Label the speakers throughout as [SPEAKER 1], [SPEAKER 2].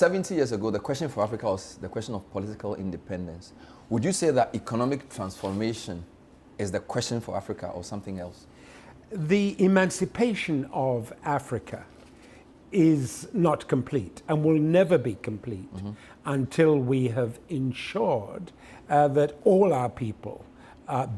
[SPEAKER 1] 70 years ago, the question for Africa was the question of political independence. Would you say that economic transformation is the question for Africa or something else?
[SPEAKER 2] The emancipation of Africa is not complete and will never be complete until we have ensured that all our people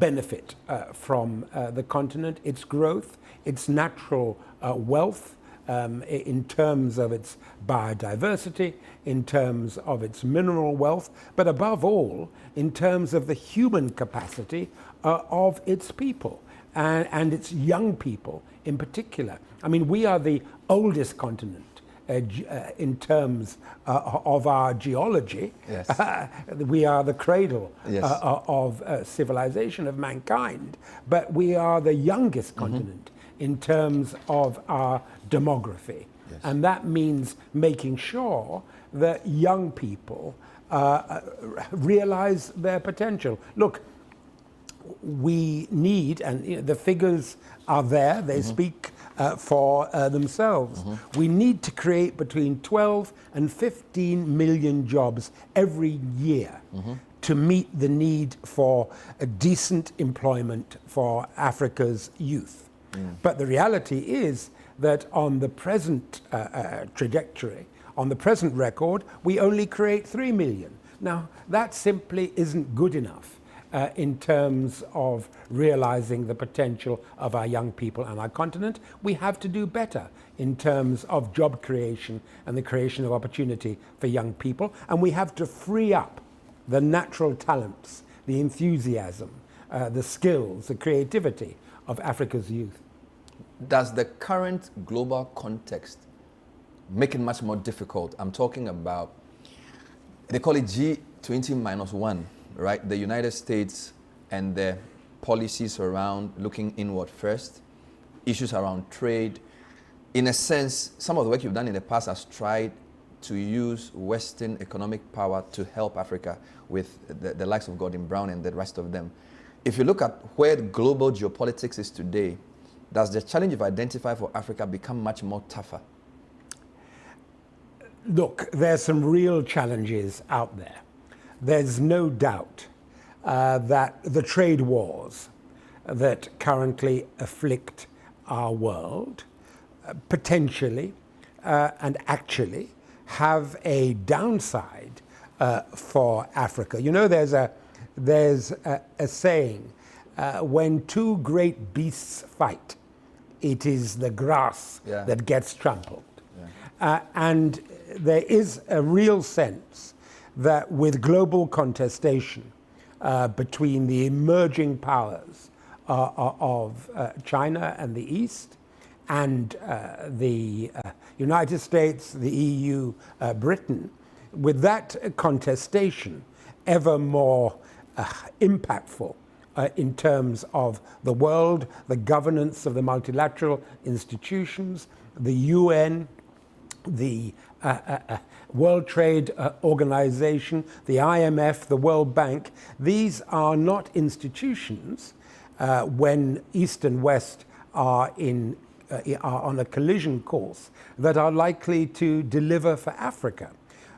[SPEAKER 2] benefit from the continent, its growth, its natural wealth, in terms of its biodiversity, in terms of its mineral wealth, but above all, in terms of the human capacity of its people and its young people in particular. I mean, we are the oldest continent in terms of our geology.
[SPEAKER 1] Yes.
[SPEAKER 2] We are the cradle
[SPEAKER 1] Yes.
[SPEAKER 2] of civilization, of mankind, but we are the youngest continent in terms of our demography.
[SPEAKER 1] Yes.
[SPEAKER 2] And that means making sure that young people realize their potential. Look, we need, and the figures are there, they speak for themselves. We need to create between 12 and 15 million jobs every year to meet the need for a decent employment for Africa's youth. But the reality is that on the present trajectory, on the present record, we only create 3 million. Now, that simply isn't good enough in terms of realizing the potential of our young people and our continent. We have to do better in terms of job creation and the creation of opportunity for young people. And we have to free up the natural talents, the enthusiasm, the skills, the creativity of Africa's youth.
[SPEAKER 1] Does the current global context make it much more difficult? I'm talking about, they call it G20-1, right? The United States and their policies around looking inward first, issues around trade. In a sense, some of the work you've done in the past has tried to use Western economic power to help Africa with the likes of Gordon Brown and the rest of them. If you look at where global geopolitics is today, does the challenge you've identified for Africa become much more tougher?
[SPEAKER 2] Look, there's some real challenges out there. There's no doubt that the trade wars that currently afflict our world potentially and actually have a downside for Africa. You know, there's a saying, when two great beasts fight, it is the grass that gets trampled. And there is a real sense that with global contestation between the emerging powers of China and the East and the United States, the EU, Britain, with that contestation ever more impactful in terms of the world, the governance of the multilateral institutions, the UN, the World Trade Organization, the IMF, the World Bank. These are not institutions when East and West are on a collision course that are likely to deliver for Africa.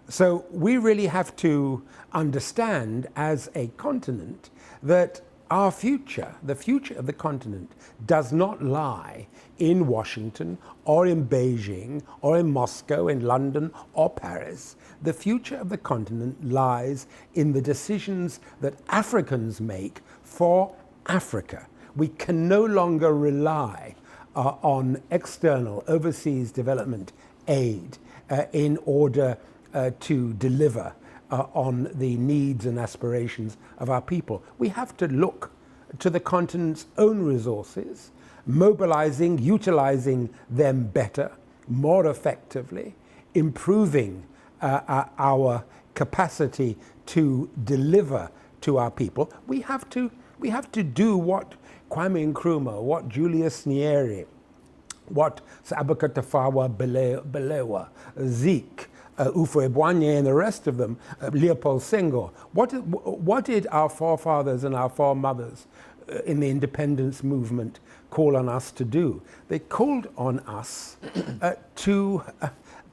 [SPEAKER 2] So we really have to understand as a continent that our future, the future of the continent, does not lie in Washington or in Beijing or in Moscow, in London or Paris. The future of the continent lies in the decisions that Africans make for Africa. We can no longer rely on external overseas development aid in order to deliver on the needs and aspirations of our people. We have to look to the continent's own resources, mobilizing, utilizing them better, more effectively, improving our capacity to deliver to our people. We have to do what Kwame Nkrumah, what Julius Nyerere, what Sabaka Tafawa Balewa, Zeke, Ufo-Ebwanye and the rest of them, Leopold Senghor. What did our forefathers and our foremothers in the independence movement call on us to do? They called on us to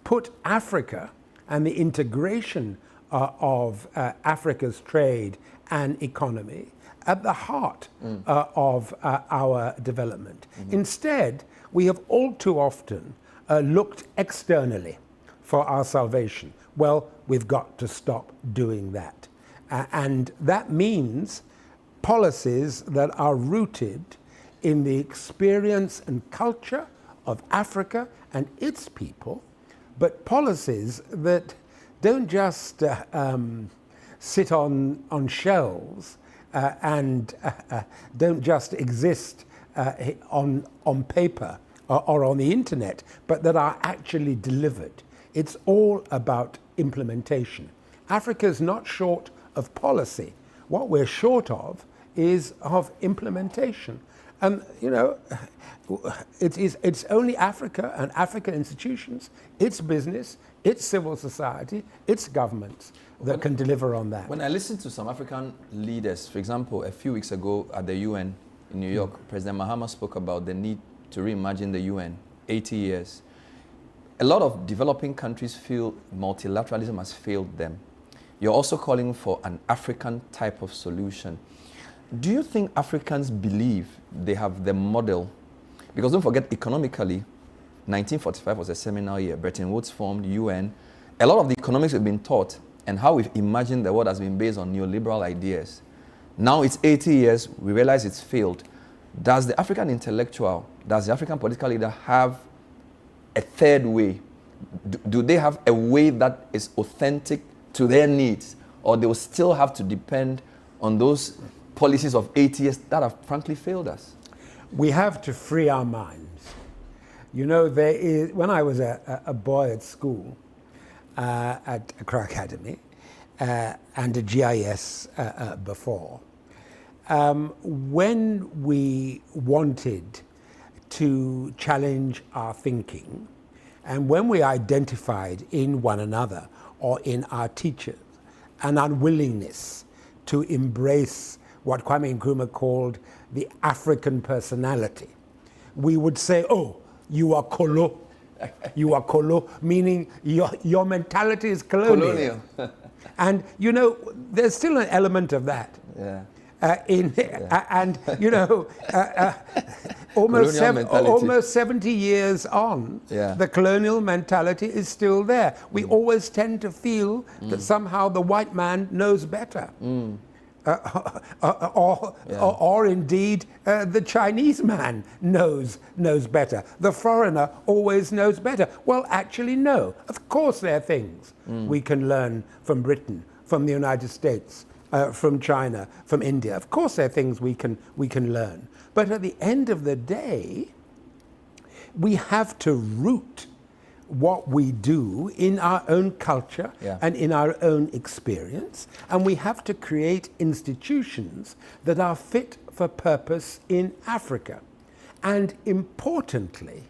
[SPEAKER 2] put Africa and the integration of Africa's trade and economy at the heart of our development. Instead, we have all too often looked externally for our salvation. Well, we've got to stop doing that. And that means policies that are rooted in the experience and culture of Africa and its people, but policies that don't just sit on shelves and don't just exist on paper or on the internet, but that are actually delivered. It's all about implementation. Africa is not short of policy. What we're short of is of implementation. And it's only Africa and African institutions, its business, its civil society, its governments that can deliver on that.
[SPEAKER 1] When I listen to some African leaders, for example, a few weeks ago at the UN in New York, President Mahama spoke about the need to reimagine the UN, 80 years. A lot of developing countries feel multilateralism has failed them. You're also calling for an African type of solution. Do you think Africans believe they have the model? Because don't forget, economically, 1945 was a seminal year. Bretton Woods formed, UN. A lot of the economics we've been taught and how we've imagined the world has been based on neoliberal ideas. Now it's 80 years, we realize it's failed. Does the African intellectual, does the African political leader have a third way? Do they have a way that is authentic to their needs? Or they will still have to depend on those policies of 80 years that have frankly failed us?
[SPEAKER 2] We have to free our minds. You know, when I was a boy at school, at Accra Academy, and a GIS before, when we wanted to challenge our thinking, and when we identified in one another or in our teachers an unwillingness to embrace what Kwame Nkrumah called the African personality, we would say, oh, you are Kolo. You are Kolo, meaning your mentality is colonial. And, you know, there's still an element of that.
[SPEAKER 1] Yeah.
[SPEAKER 2] And, you know, almost 70 years on, the colonial mentality is still there. We always tend to feel that somehow the white man knows better. Or indeed the Chinese man knows better. The foreigner always knows better. Well, actually, no. Of course there are things we can learn from Britain, from the United States, from China, from India. Of course there are things we can learn. But at the end of the day, we have to root what we do in our own culture and in our own experience, and we have to create institutions that are fit for purpose in Africa. And importantly,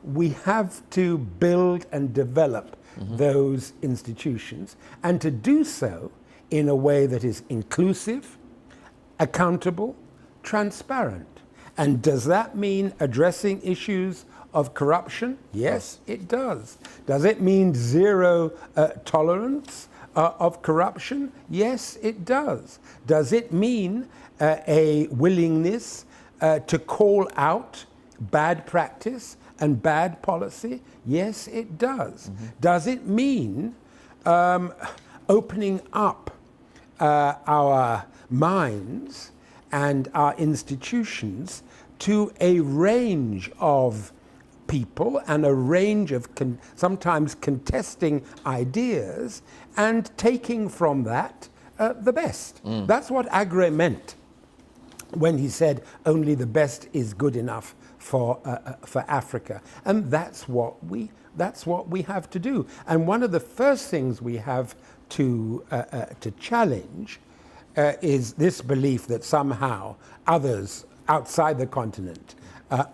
[SPEAKER 2] we have to build and develop those institutions, and to do so in a way that is inclusive, accountable, transparent. And does that mean addressing issues of corruption? Yes, it does. Does it mean zero tolerance of corruption? Yes, it does. Does it mean a willingness to call out bad practice and bad policy? Yes, it does. Does it mean opening up our minds and our institutions to a range of people and a range of sometimes contesting ideas, and taking from that the best? That's what Agre meant when he said only the best is good enough for Africa. And that's what we have to do. And one of the first things we have to challenge is this belief that somehow others outside the continent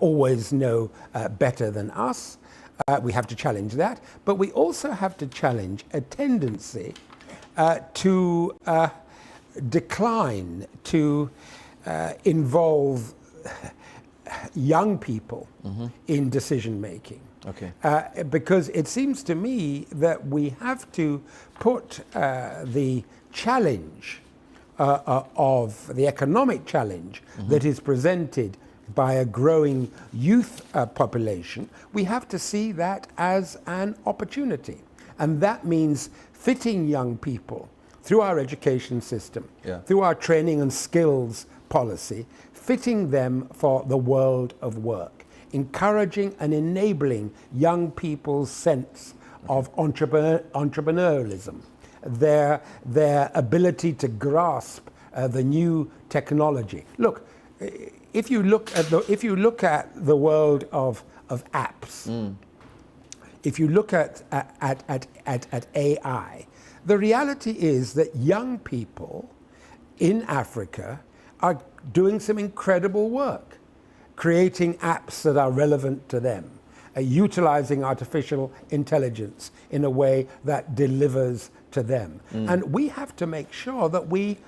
[SPEAKER 2] always know better than us. We have to challenge that. But we also have to challenge a tendency to decline, to involve young people in decision making.
[SPEAKER 1] Okay.
[SPEAKER 2] Because it seems to me that we have to put the challenge of the economic challenge that is presented by a growing youth population, we have to see that as an opportunity. And that means fitting young people through our education system, through our training and skills policy, fitting them for the world of work, encouraging and enabling young people's sense of entrepreneurialism, their ability to grasp the new technology. Look, if you look at the world of apps, if you look at AI, the reality is that young people in Africa are doing some incredible work, creating apps that are relevant to them, utilizing artificial intelligence in a way that delivers to them. And we have to make sure that we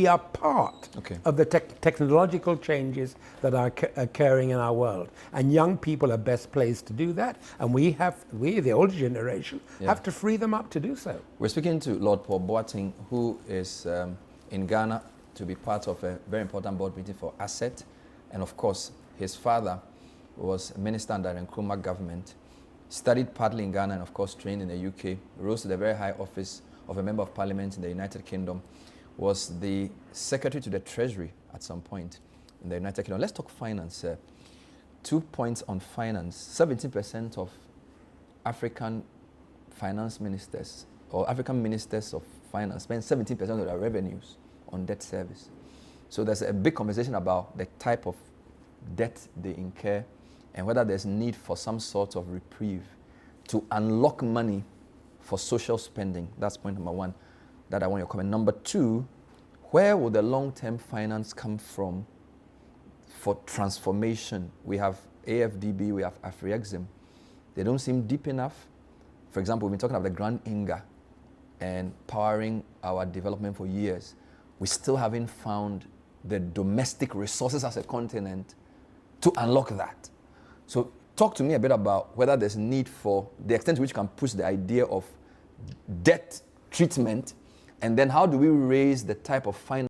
[SPEAKER 2] are part of the technological changes that are occurring in our world. And young people are best placed to do that. And we, the older generation, have to free them up to do so.
[SPEAKER 1] We're speaking to Lord Paul Boateng, who is in Ghana to be part of a very important board meeting for ASSET. And of course, his father was a minister under the Nkrumah government, studied partly in Ghana and of course trained in the UK, rose to the very high office of a member of parliament in the United Kingdom, was the secretary to the Treasury at some point in the United Kingdom. Let's talk finance. 2 points on finance. 17% of African finance ministers or African ministers of finance spend 17% of their revenues on debt service. So there's a big conversation about the type of debt they incur and whether there's need for some sort of reprieve to unlock money for social spending. That's point number one that I want your comment. Number two, where will the long-term finance come from for transformation? We have AFDB, we have AfriExim. They don't seem deep enough. For example, we've been talking about the Grand Inga and powering our development for years. We still haven't found the domestic resources as a continent to unlock that. So talk to me a bit about whether there's need for the extent to which you can push the idea of debt treatment, and then how do we raise the type of finance